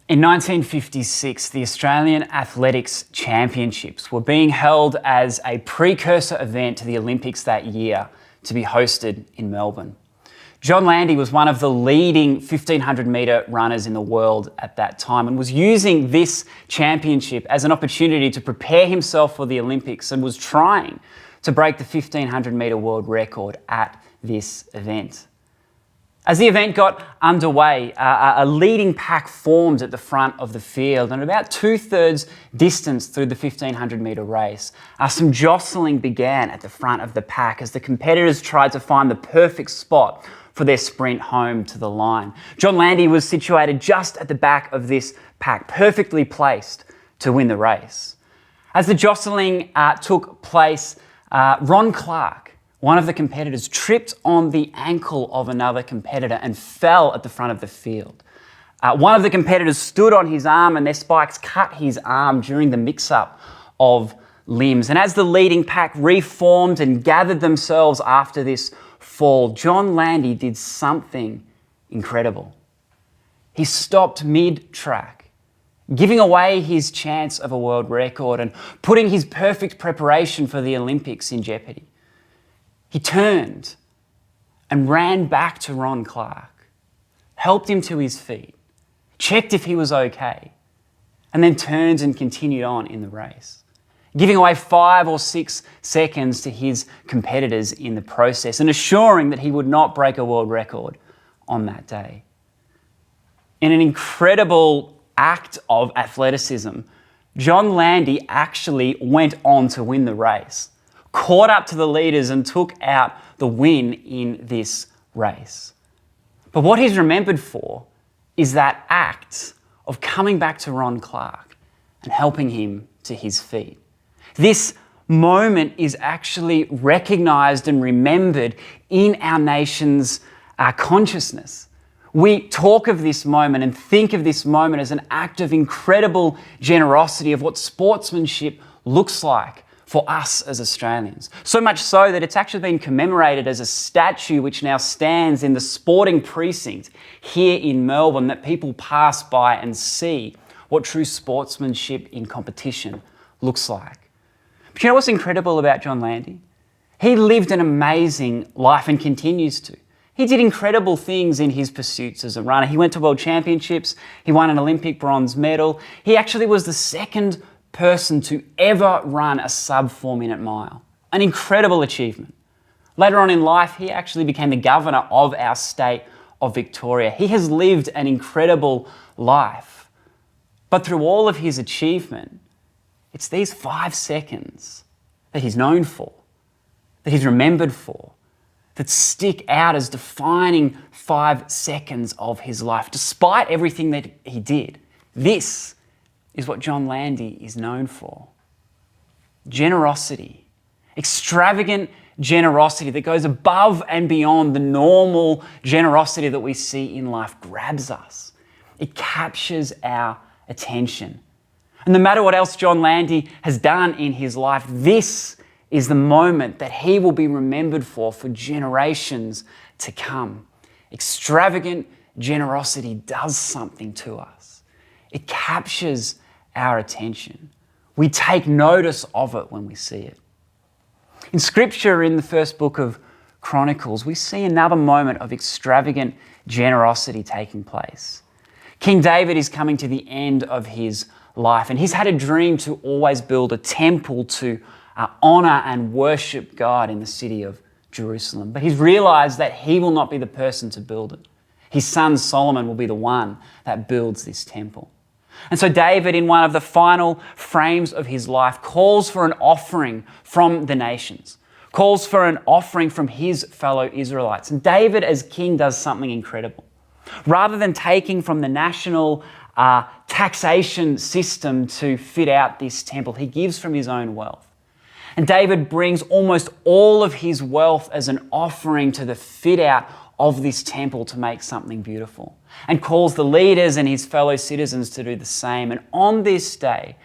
In 1956, the Australian Athletics Championships were being held as a precursor event to the Olympics that year to be hosted in Melbourne. John Landy was one of the leading 1500 metre runners in the world at that time and was using this championship as an opportunity to prepare himself for the Olympics and was trying to break the 1500 metre world record at this event. As the event got underway, a leading pack formed at the front of the field, and about 2/3 distance through the 1500 metre race, some jostling began at the front of the pack as the competitors tried to find the perfect spot for their sprint home to the line. John Landy was situated just at the back of this pack, perfectly placed to win the race. As the jostling took place, Ron Clark, one of the competitors, tripped on the ankle of another competitor and fell at the front of the field. One of the competitors stood on his arm and their spikes cut his arm during the mix-up of limbs. And as the leading pack reformed and gathered themselves after this fall, John Landy did something incredible. He stopped mid-track, giving away his chance of a world record and putting his perfect preparation for the Olympics in jeopardy. He turned and ran back to Ron Clark, helped him to his feet, checked if he was okay, and then turned and continued on in the race, giving away 5 or 6 seconds to his competitors in the process and assuring that he would not break a world record on that day. In an incredible act of athleticism, John Landy actually went on to win the race, caught up to the leaders and took out the win in this race. But what he's remembered for is that act of coming back to Ron Clark and helping him to his feet. This moment is actually recognised and remembered in our nation's consciousness. We talk of this moment and think of this moment as an act of incredible generosity of what sportsmanship looks like for us as Australians. So much so that it's actually been commemorated as a statue which now stands in the sporting precinct here in Melbourne, that people pass by and see what true sportsmanship in competition looks like. But you know what's incredible about John Landy? He lived an amazing life and continues to. He did incredible things in his pursuits as a runner. He went to World Championships, he won an Olympic bronze medal. He actually was the second person to ever run a sub 4-minute mile. An incredible achievement. Later on in life, he actually became the governor of our state of Victoria. He has lived an incredible life. But through all of his achievement, it's these 5 seconds that he's known for, that he's remembered for, that stick out as defining 5 seconds of his life. Despite everything that he did, this is what John Landy is known for. Generosity. Extravagant generosity that goes above and beyond the normal generosity that we see in life grabs us. It captures our attention. And no matter what else John Landy has done in his life, this is the moment that he will be remembered for generations to come. Extravagant generosity does something to us. It captures our attention. We take notice of it when we see it. In Scripture, in the first book of Chronicles, we see another moment of extravagant generosity taking place. King David is coming to the end of his life, and he's had a dream to always build a temple to honour and worship God in the city of Jerusalem. But he's realised that he will not be the person to build it. His son Solomon will be the one that builds this temple. And so David, in one of the final frames of his life, calls for an offering from the nations, calls for an offering from his fellow Israelites. And David, as king, does something incredible. Rather than taking from the national taxation system to fit out this temple, he gives from his own wealth. And David brings almost all of his wealth as an offering to the fit out of this temple to make something beautiful, and calls the leaders and his fellow citizens to do the same. And on this day,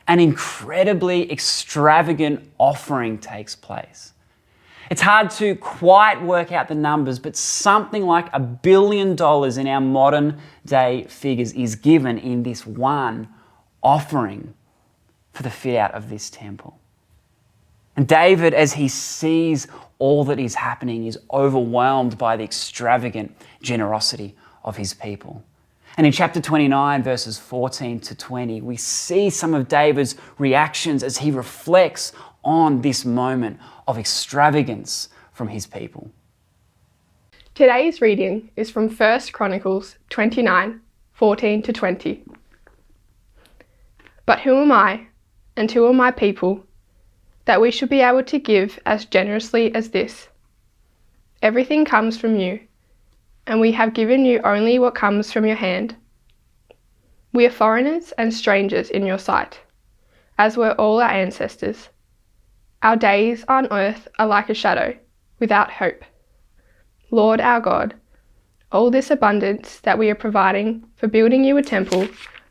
an incredibly extravagant offering takes place. It's hard to quite work out the numbers, but something like $1 billion in our modern day figures is given in this one offering for the fit out of this temple. And David, as he sees all that is happening, is overwhelmed by the extravagant generosity of his people. And in chapter 29, verses 14 to 20, we see some of David's reactions as he reflects on this moment of extravagance from his people. Today's reading is from 1 Chronicles 29, 14 to 20. But who am I, and who are my people, that we should be able to give as generously as this? Everything comes from you, and we have given you only what comes from your hand. We are foreigners and strangers in your sight, as were all our ancestors. Our days on earth are like a shadow, without hope. Lord our God, all this abundance that we are providing for building you a temple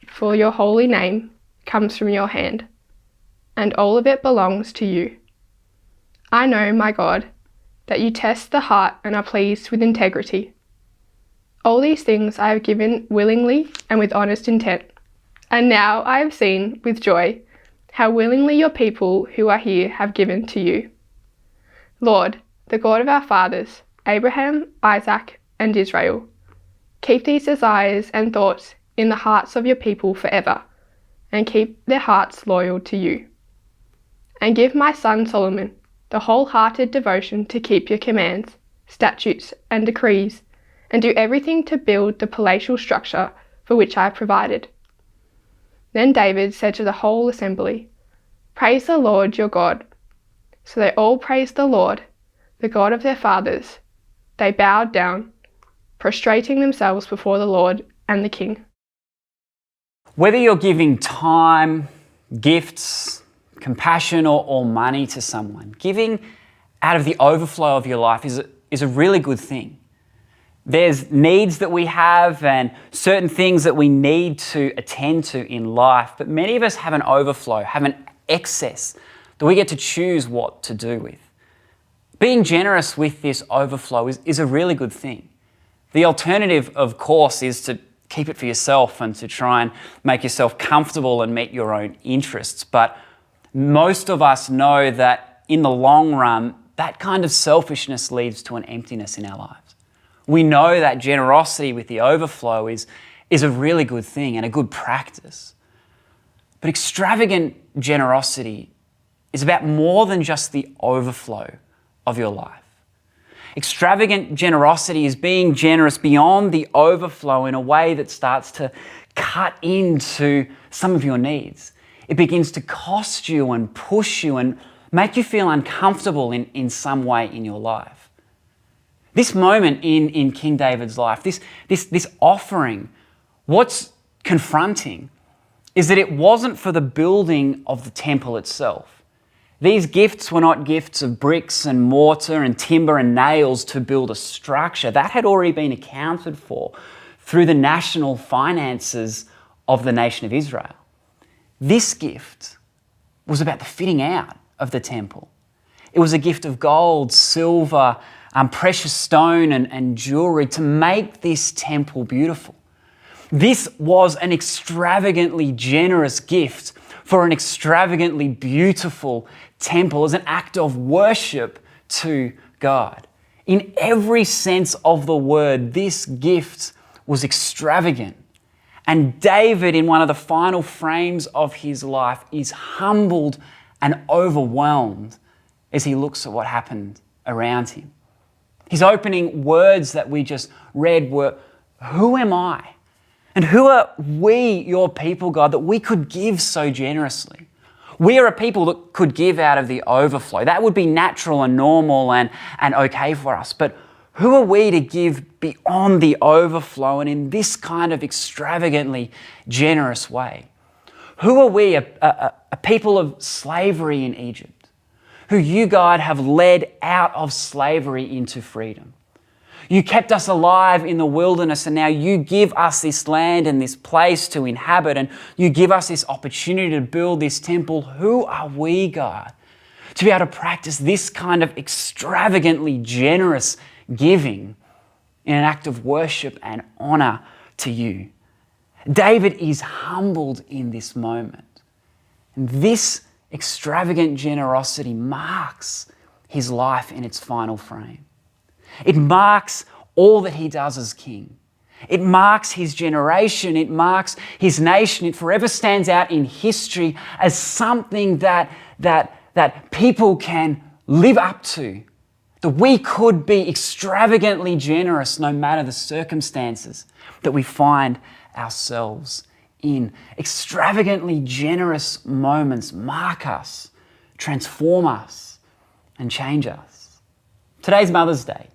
for your holy name comes from your hand, and all of it belongs to you. I know, my God, that you test the heart and are pleased with integrity. All these things I have given willingly and with honest intent. And now I have seen with joy how willingly your people who are here have given to you. Lord, the God of our fathers, Abraham, Isaac, and Israel, keep these desires and thoughts in the hearts of your people forever, and keep their hearts loyal to you. And give my son Solomon the wholehearted devotion to keep your commands, statutes, and decrees, and do everything to build the palatial structure for which I have provided. Then David said to the whole assembly, Praise the Lord your God. So they all praised the Lord, the God of their fathers. They bowed down, prostrating themselves before the Lord and the king. Whether you're giving time, gifts, compassion, or money to someone, giving out of the overflow of your life is a really good thing. There's needs that we have and certain things that we need to attend to in life, but many of us have an overflow, have an excess that we get to choose what to do with. Being generous with this overflow is a really good thing. The alternative, of course, is to keep it for yourself and to try and make yourself comfortable and meet your own interests. But most of us know that in the long run, that kind of selfishness leads to an emptiness in our lives. We know that generosity with the overflow is a really good thing and a good practice. But extravagant generosity is about more than just the overflow of your life. Extravagant generosity is being generous beyond the overflow in a way that starts to cut into some of your needs. It begins to cost you and push you and make you feel uncomfortable in some way in your life. This moment in King David's life, this offering, what's confronting is that it wasn't for the building of the temple itself. These gifts were not gifts of bricks and mortar and timber and nails to build a structure. That had already been accounted for through the national finances of the nation of Israel. This gift was about the fitting out of the temple. It was a gift of gold, silver, precious stone and jewelry to make this temple beautiful. This was an extravagantly generous gift for an extravagantly beautiful temple as an act of worship to God. In every sense of the word, this gift was extravagant. And David, in one of the final frames of his life, is humbled and overwhelmed as he looks at what happened around him. His opening words that we just read were, "Who am I? And who are we, your people, God, that we could give so generously?" We are a people that could give out of the overflow. That would be natural and normal and okay for us. But who are we to give beyond the overflow and in this kind of extravagantly generous way? Who are we, a people of slavery in Egypt, who you, God, have led out of slavery into freedom? You kept us alive in the wilderness, and now you give us this land and this place to inhabit, and you give us this opportunity to build this temple. Who are we, God, to be able to practice this kind of extravagantly generous giving in an act of worship and honor to you. David is humbled in this moment. And this extravagant generosity marks his life in its final frame. It marks all that he does as king. It marks his generation. It marks his nation. It forever stands out in history as something that people can live up to. That we could be extravagantly generous no matter the circumstances that we find ourselves in. Extravagantly generous moments mark us, transform us, and change us. Today's Mother's Day.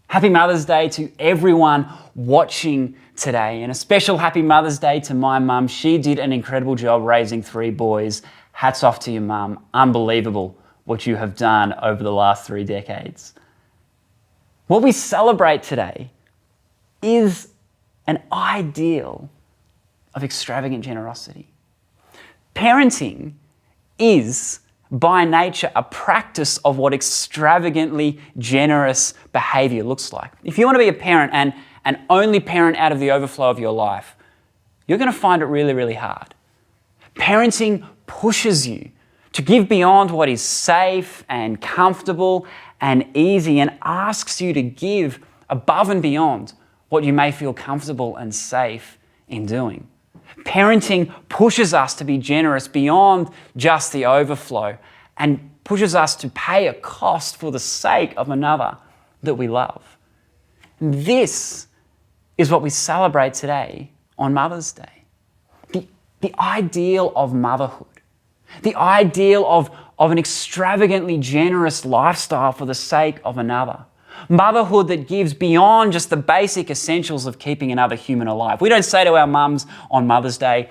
Happy Mother's Day to everyone watching today, and a special Happy Mother's Day to my mum. She did an incredible job raising 3 boys. Hats off to your mum. Unbelievable what you have done over the last 3 decades. What we celebrate today is an ideal of extravagant generosity. Parenting is by nature a practice of what extravagantly generous behavior looks like. If you want to be a parent and only parent out of the overflow of your life, you're going to find it really, really hard. Parenting pushes you to give beyond what is safe and comfortable and easy, and asks you to give above and beyond what you may feel comfortable and safe in doing. Parenting pushes us to be generous beyond just the overflow and pushes us to pay a cost for the sake of another that we love. And this is what we celebrate today on Mother's Day. The ideal of motherhood. The ideal of an extravagantly generous lifestyle for the sake of another. Motherhood that gives beyond just the basic essentials of keeping another human alive. We don't say to our mums on Mother's Day,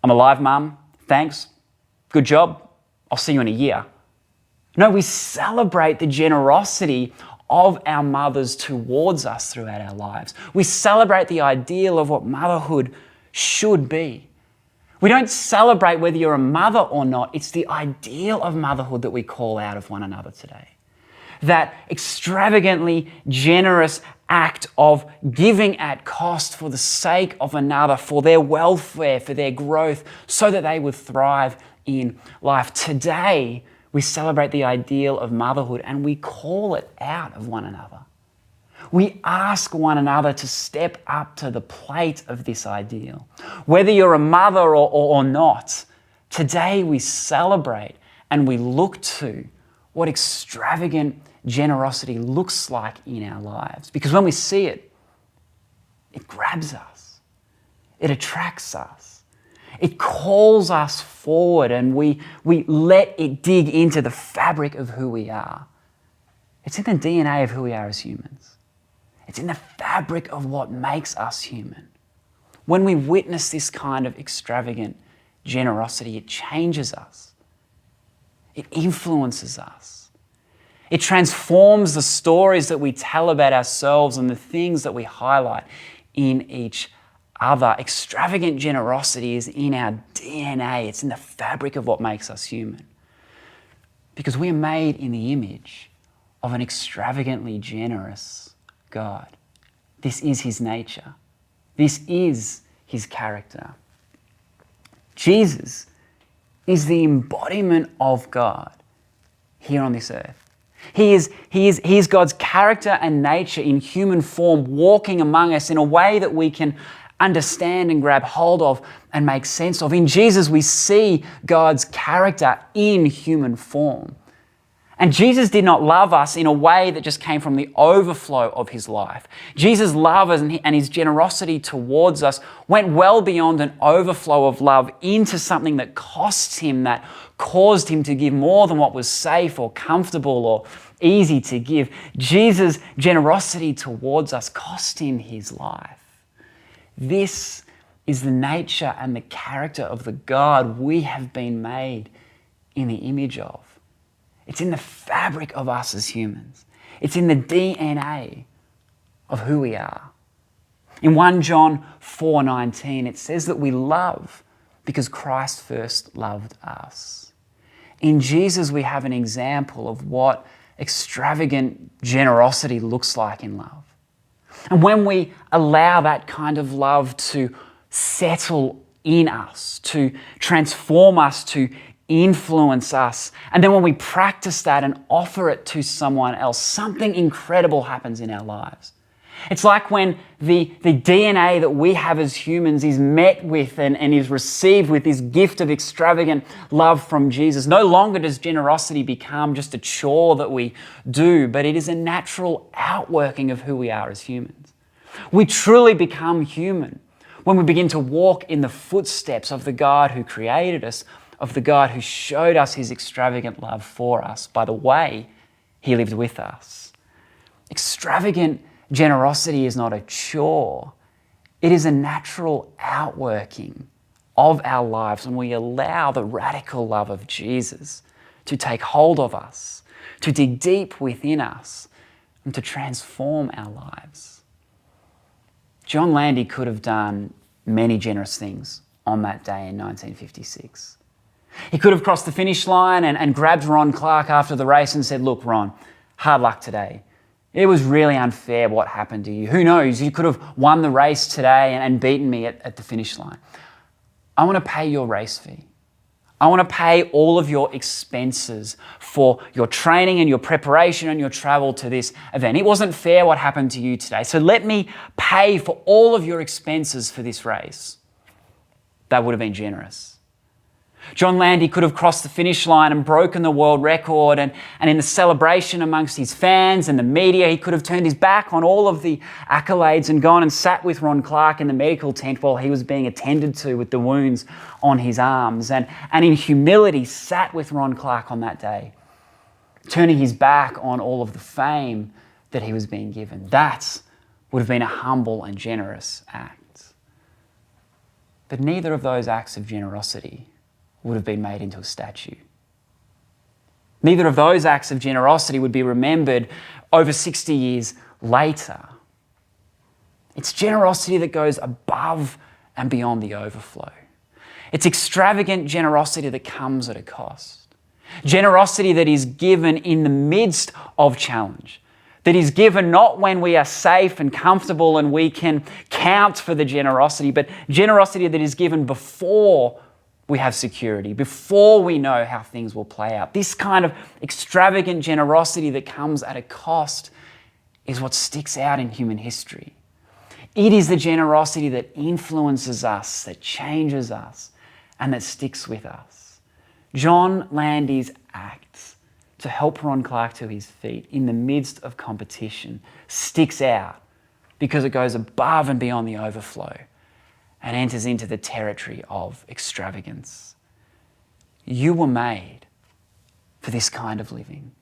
"I'm alive, mum, thanks, good job, I'll see you in a year." No, we celebrate the generosity of our mothers towards us throughout our lives. We celebrate the ideal of what motherhood should be. We don't celebrate whether you're a mother or not. It's the ideal of motherhood that we call out of one another today. That extravagantly generous act of giving at cost for the sake of another, for their welfare, for their growth, so that they would thrive in life. Today, we celebrate the ideal of motherhood and we call it out of one another. We ask one another to step up to the plate of this ideal. Whether you're a mother or not, today we celebrate and we look to what extravagant generosity looks like in our lives. Because when we see it, it grabs us. It attracts us. It calls us forward and we let it dig into the fabric of who we are. It's in the DNA of who we are as humans. It's in the fabric of what makes us human. When we witness this kind of extravagant generosity, it changes us. It influences us. It transforms the stories that we tell about ourselves and the things that we highlight in each other. Extravagant generosity is in our DNA. It's in the fabric of what makes us human. Because we are made in the image of an extravagantly generous God. This is his nature. This is his character. Jesus is the embodiment of God here on this earth. He is God's character and nature in human form, walking among us in a way that we can understand and grab hold of and make sense of. In Jesus, we see God's character in human form. And Jesus did not love us in a way that just came from the overflow of his life. Jesus' love and his generosity towards us went well beyond an overflow of love into something that costs him, that caused him to give more than what was safe or comfortable or easy to give. Jesus' generosity towards us cost him his life. This is the nature and the character of the God we have been made in the image of. It's in the fabric of us as humans. It's in the DNA of who we are. In 1 John 4:19, it says that we love because Christ first loved us. In Jesus, we have an example of what extravagant generosity looks like in love. And when we allow that kind of love to settle in us, to transform us, to influence us, and then when we practice that and offer it to someone else, something incredible happens in our lives. It's like when the DNA that we have as humans is met with and is received with this gift of extravagant love from Jesus. No longer does generosity become just a chore that we do, but it is a natural outworking of who we are as humans. We truly become human when we begin to walk in the footsteps of the God who created us, of the God who showed us his extravagant love for us by the way he lived with us. Extravagant generosity is not a chore. It is a natural outworking of our lives when we allow the radical love of Jesus to take hold of us, to dig deep within us, and to transform our lives. John Landy could have done many generous things on that day in 1956. He could have crossed the finish line and grabbed Ron Clark after the race and said, "Look, Ron, hard luck today. It was really unfair what happened to you. Who knows, you could have won the race today and beaten me at the finish line. I want to pay your race fee. I want to pay all of your expenses for your training and your preparation and your travel to this event. It wasn't fair what happened to you today. So let me pay for all of your expenses for this race." That would have been generous. John Landy could have crossed the finish line and broken the world record, and in the celebration amongst his fans and the media, he could have turned his back on all of the accolades and gone and sat with Ron Clark in the medical tent while he was being attended to with the wounds on his arms, and in humility sat with Ron Clark on that day, turning his back on all of the fame that he was being given. That would have been a humble and generous act. But neither of those acts of generosity would have been made into a statue. Neither of those acts of generosity would be remembered over 60 years later. It's generosity that goes above and beyond the overflow. It's extravagant generosity that comes at a cost. Generosity that is given in the midst of challenge. That is given not when we are safe and comfortable and we can count for the generosity, but generosity that is given before we have security, before we know how things will play out. This kind of extravagant generosity that comes at a cost is what sticks out in human history. It is the generosity that influences us, that changes us, and that sticks with us. John Landy's acts to help Ron Clark to his feet in the midst of competition sticks out because it goes above and beyond the overflow and enters into the territory of extravagance. You were made for this kind of living.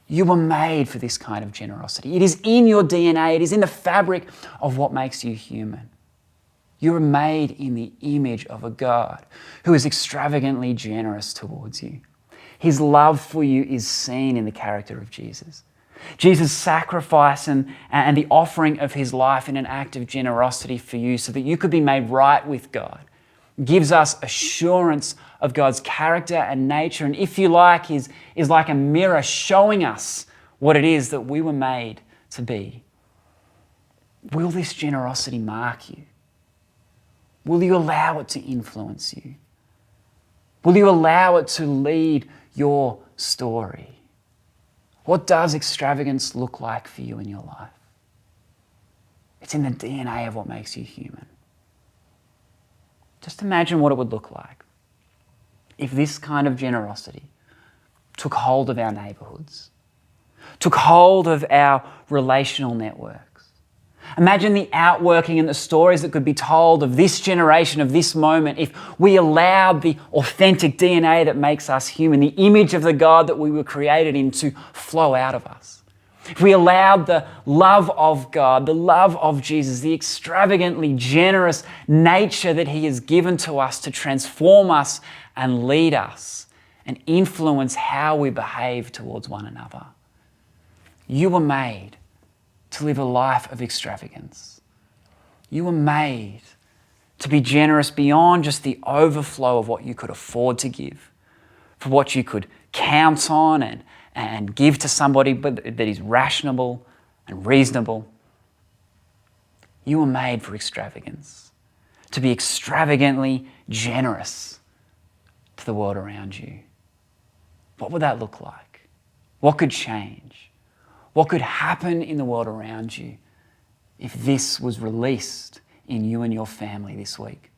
You were made for this kind of generosity. It is in your DNA. It is in the fabric of what makes you human. You are made in the image of a God who is extravagantly generous towards you. His love for you is seen in the character of Jesus. Jesus' sacrifice and the offering of his life in an act of generosity for you so that you could be made right with God gives us assurance of God's character and nature, and if you like, is like a mirror showing us what it is that we were made to be. Will this generosity mark you? Will you allow it to influence you? Will you allow it to lead your story? What does extravagance look like for you in your life? It's in the DNA of what makes you human. Just imagine what it would look like if this kind of generosity took hold of our neighbourhoods, took hold of our relational networks. Imagine the outworking and the stories that could be told of this generation, of this moment, if we allowed the authentic DNA that makes us human, the image of the God that we were created in, to flow out of us. If we allowed the love of God, the love of Jesus, the extravagantly generous nature that he has given to us to transform us and lead us and influence how we behave towards one another. You were made to live a life of extravagance. You were made to be generous beyond just the overflow of what you could afford to give, for what you could count on and give to somebody that is rational and reasonable. You were made for extravagance, to be extravagantly generous to the world around you. What would that look like? What could change? What could happen in the world around you if this was released in you and your family this week?